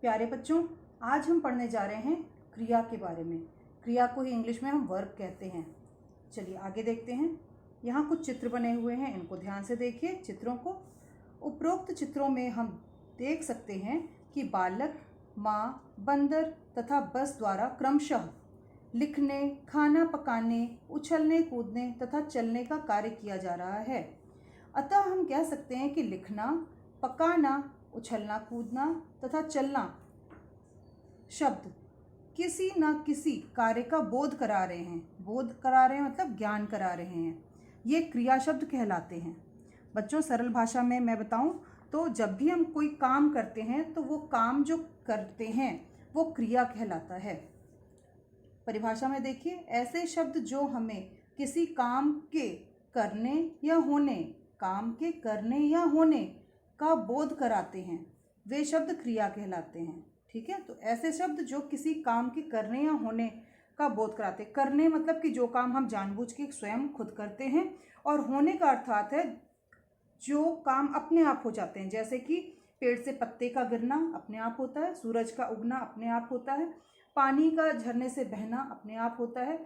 प्यारे बच्चों, आज हम पढ़ने जा रहे हैं क्रिया के बारे में। क्रिया को ही इंग्लिश में हम वर्ब कहते हैं। चलिए आगे देखते हैं। यहाँ कुछ चित्र बने हुए हैं, इनको ध्यान से देखिए चित्रों को। उपरोक्त चित्रों में हम देख सकते हैं कि बालक, माँ, बंदर तथा बस द्वारा क्रमशः लिखने, खाना पकाने, उछलने कूदने तथा चलने का कार्य किया जा रहा है। अतः हम कह सकते हैं कि लिखना, पकाना, उछलना कूदना तथा चलना शब्द किसी न किसी कार्य का बोध करा रहे हैं। बोध करा रहे हैं मतलब ज्ञान करा रहे हैं। ये क्रिया शब्द कहलाते हैं। बच्चों, सरल भाषा में मैं बताऊं तो जब भी हम कोई काम करते हैं तो वो काम जो करते हैं वो क्रिया कहलाता है। परिभाषा में देखिए, ऐसे शब्द जो हमें किसी काम के करने या होने, काम के करने या होने का बोध कराते हैं, वे शब्द क्रिया कहलाते हैं। ठीक है, तो ऐसे शब्द जो किसी काम के करने या होने का बोध कराते, करने मतलब कि जो काम हम जानबूझ के स्वयं खुद करते हैं, और होने का अर्थात है जो काम अपने आप हो जाते हैं। जैसे कि पेड़ से पत्ते का गिरना अपने आप होता है, सूरज का उगना अपने आप होता है, पानी का झरने से बहना अपने आप होता है।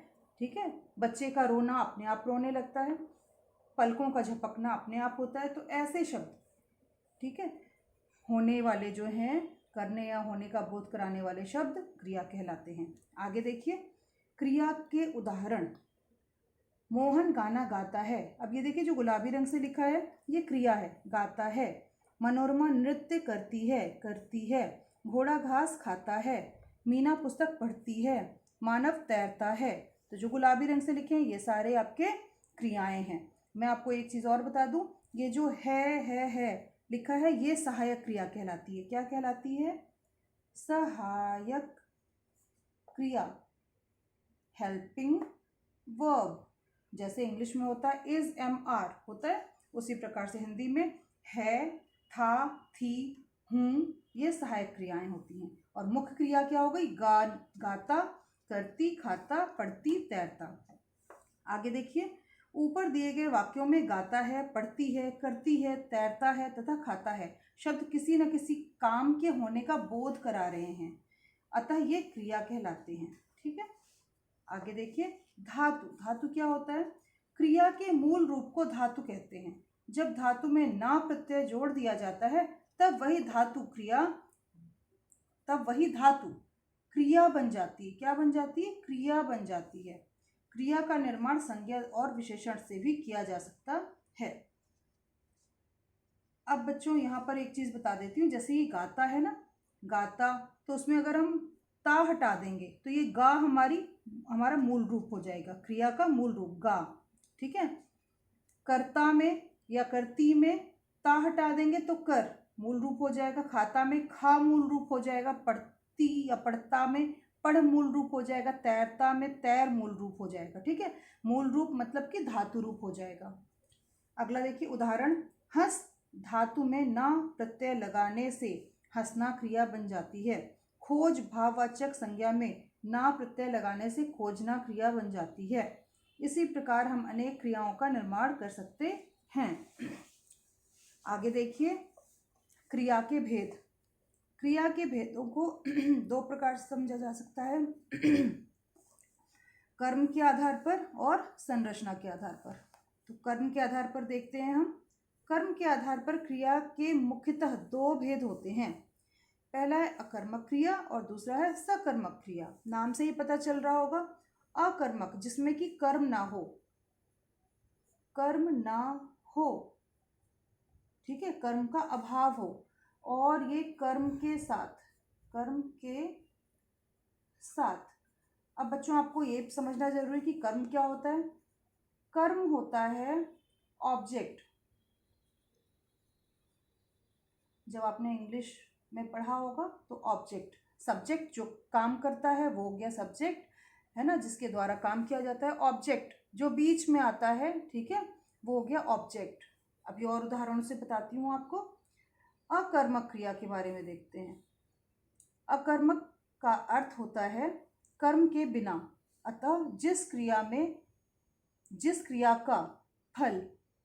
ठीक है, बच्चे का रोना अपने आप रोने लगता है, पलकों का झपकना अपने आप होता है। तो ऐसे शब्द, ठीक है, होने वाले जो हैं, करने या होने का बोध कराने वाले शब्द क्रिया कहलाते हैं। आगे देखिए, क्रिया के उदाहरण। मोहन गाना गाता है। अब ये देखिए, जो गुलाबी रंग से लिखा है ये क्रिया है, गाता है। मनोरमा नृत्य करती है। घोड़ा घास खाता है। मीना पुस्तक पढ़ती है। मानव तैरता है। तो जो गुलाबी रंग से लिखे हैं ये सारे आपके क्रियाएं हैं। मैं आपको एक चीज़ और बता दूं, ये जो है लिखा है ये सहायक क्रिया कहलाती है। क्या कहलाती है? सहायक क्रिया, हेल्पिंग वर्ब। जैसे इंग्लिश में होता है इज, एम, आर होता है, उसी प्रकार से हिंदी में है, था, थी, हूँ, ये सहायक क्रियाएं होती हैं। और मुख्य क्रिया क्या हो गई? गाता, करती, खाता, पढ़ती, तैरता। आगे देखिए, ऊपर दिए गए वाक्यों में गाता है, पढ़ती है, करती है, तैरता है तथा खाता है शब्द किसी न किसी काम के होने का बोध करा रहे हैं, अतः ये क्रिया कहलाते हैं। ठीक है, आगे देखिए, धातु। धातु क्या होता है? क्रिया के मूल रूप को धातु कहते हैं। जब धातु में ना प्रत्यय जोड़ दिया जाता है तब वही धातु क्रिया बन जाती है। क्या बन जाती है? क्रिया बन जाती है। क्रिया का निर्माण संज्ञा और विशेषण से भी किया जा सकता है। अब बच्चों यहाँ पर एक चीज बता देती हूँ, जैसे ये गाता है ना, गाता, तो उसमें अगर हम ता हटा देंगे तो ये गा हमारा मूल रूप हो जाएगा, क्रिया का मूल रूप गा। ठीक है, कर्ता में या करती में ता हटा देंगे तो कर मूल रूप हो जाएगा, खाता में खा मूल रूप हो जाएगा, पढ़ती या पढ़ता में पढ़ मूल रूप हो जाएगा, तैरता में तैर मूल रूप हो जाएगा। ठीक है, मूल रूप मतलब कि धातु रूप हो जाएगा। अगला देखिए उदाहरण, हंस। धातु में ना प्रत्यय लगाने से हंसना क्रिया बन जाती है। खोज भाववाचक संज्ञा में ना प्रत्यय लगाने से खोजना क्रिया बन जाती है। इसी प्रकार हम अनेक क्रियाओं का निर्माण कर सकते हैं। आगे देखिए, क्रिया के भेद। क्रिया के भेदों को दो प्रकार से समझा जा सकता है, कर्म के आधार पर और संरचना के आधार पर। तो कर्म के आधार पर देखते हैं हम। कर्म के आधार पर क्रिया के मुख्यतः दो भेद होते हैं। पहला है अकर्मक क्रिया और दूसरा है सकर्मक क्रिया। नाम से ही पता चल रहा होगा, अकर्मक जिसमें कि कर्म ना हो, ठीक है, कर्म का अभाव हो, और ये कर्म के साथ। अब बच्चों आपको ये समझना जरूरी है कि कर्म क्या होता है। कर्म होता है ऑब्जेक्ट। जब आपने इंग्लिश में पढ़ा होगा तो ऑब्जेक्ट, सब्जेक्ट जो काम करता है वो हो गया सब्जेक्ट, है ना, जिसके द्वारा काम किया जाता है। ऑब्जेक्ट जो बीच में आता है, ठीक है, वो हो गया ऑब्जेक्ट। अभी और उदाहरणों से बताती हूँ आपको। अकर्मक क्रिया के बारे में देखते हैं। अकर्मक का अर्थ होता है कर्म के बिना, अतः जिस क्रिया का फल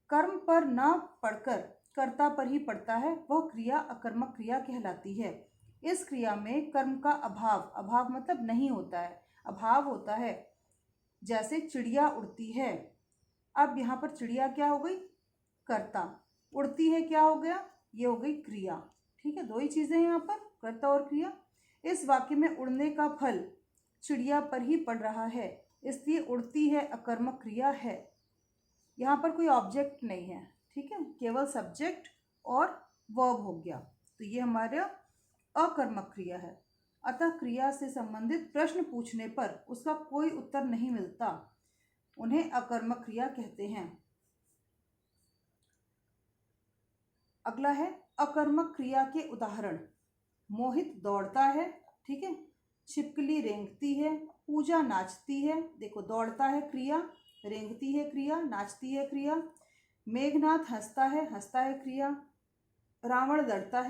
कर्म पर ना पड़कर कर्ता पर ही पड़ता है वह क्रिया अकर्मक क्रिया कहलाती है। इस क्रिया में कर्म का अभाव, अभाव मतलब नहीं होता है, अभाव होता है। जैसे चिड़िया उड़ती है, अब यहाँ पर चिड़िया क्या हो गई, कर्ता, उड़ती है क्या हो गया, ये हो गई क्रिया। ठीक है, दो ही चीज़ें हैं यहाँ पर, कर्ता और क्रिया। इस वाक्य में उड़ने का फल चिड़िया पर ही पड़ रहा है, इसलिए उड़ती है अकर्मक क्रिया है। यहाँ पर कोई ऑब्जेक्ट नहीं है, ठीक है, केवल सब्जेक्ट और वर्ब हो गया, तो ये हमारा अकर्मक क्रिया है। अतः क्रिया से संबंधित प्रश्न पूछने पर उसका कोई उत्तर नहीं मिलता, उन्हें अकर्मक क्रिया कहते हैं। अगला है अकर्मक क्रिया के उदाहरण। मोहित दौड़ता है, ठीक है, छिपकली रेंगती है, पूजा नाचती है। देखो, दौड़ता है क्रिया, रेंगती है क्रिया, नाचती है क्रिया। मेघनाथ हंसता है क्रिया। रावण लड़ता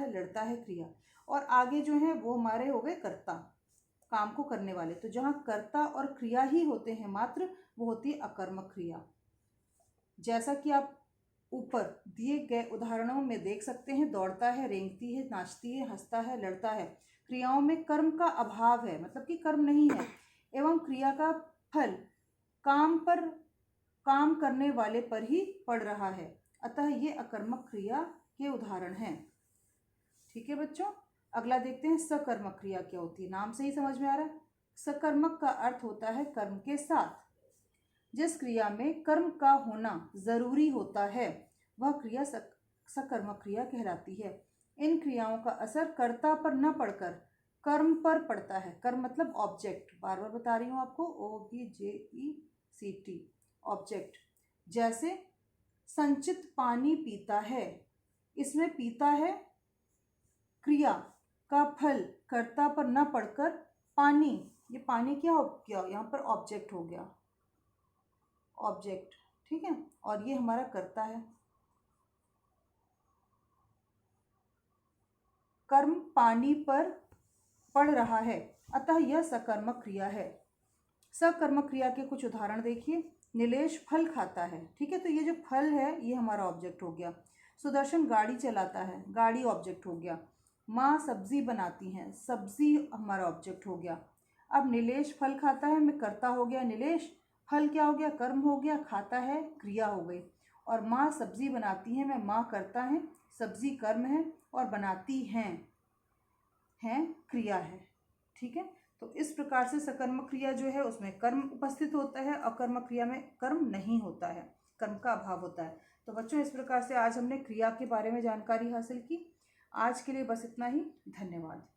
है क्रिया। और आगे जो है वो हमारे हो गए कर्ता, काम को करने वाले। तो जहाँ कर्ता और क्रिया ही होते हैं मात्र, वो होती है अकर्मक क्रिया। जैसा कि आप ऊपर दिए गए उदाहरणों में देख सकते हैं, दौड़ता है, रेंगती है, नाचती है, हंसता है, लड़ता है। क्रियाओं में कर्म का अभाव है, मतलब कि कर्म नहीं है, एवं क्रिया का फल काम करने वाले पर ही पड़ रहा है, अतः ये अकर्मक क्रिया के उदाहरण हैं। ठीक है बच्चों, अगला देखते हैं सकर्मक क्रिया क्या होती है। नाम से ही समझ में आ रहा है, सकर्मक का अर्थ होता है कर्म के साथ। जिस क्रिया में कर्म का होना जरूरी होता है वह क्रिया सकर्मक क्रिया कहलाती है। इन क्रियाओं का असर कर्ता पर न पड़कर कर्म पर पड़ता है। कर्म मतलब ऑब्जेक्ट, बार बार बता रही हूँ आपको, OBJECT, ऑब्जेक्ट। जैसे संचित पानी पीता है, इसमें पीता है क्रिया का फल कर्ता पर न पड़कर पानी, ये पानी क्या हो गया, यहाँ पर ऑब्जेक्ट हो गया, ऑब्जेक्ट। ठीक है, और ये हमारा कर्ता है। कर्म पानी पर पड़ रहा है, अतः यह सकर्मक क्रिया है। सकर्मक क्रिया के कुछ उदाहरण देखिए। नीलेश फल खाता है, ठीक है, तो ये जो फल है ये हमारा ऑब्जेक्ट हो गया। सुदर्शन गाड़ी चलाता है, गाड़ी ऑब्जेक्ट हो गया। माँ सब्जी बनाती हैं, सब्जी हमारा ऑब्जेक्ट हो गया। अब नीलेश फल खाता है में कर्ता हो गया नीलेश, फल क्या हो गया, कर्म हो गया, खाता है क्रिया हो गई। और माँ सब्जी बनाती है में माँ करता है, सब्जी कर्म है, और बनाती हैं क्रिया है। ठीक है, तो इस प्रकार से सकर्मक क्रिया जो है उसमें कर्म उपस्थित होता है, अकर्मक क्रिया में कर्म नहीं होता है, कर्म का अभाव होता है। तो बच्चों, इस प्रकार से आज हमने क्रिया के बारे में जानकारी हासिल की। आज के लिए बस इतना ही, धन्यवाद।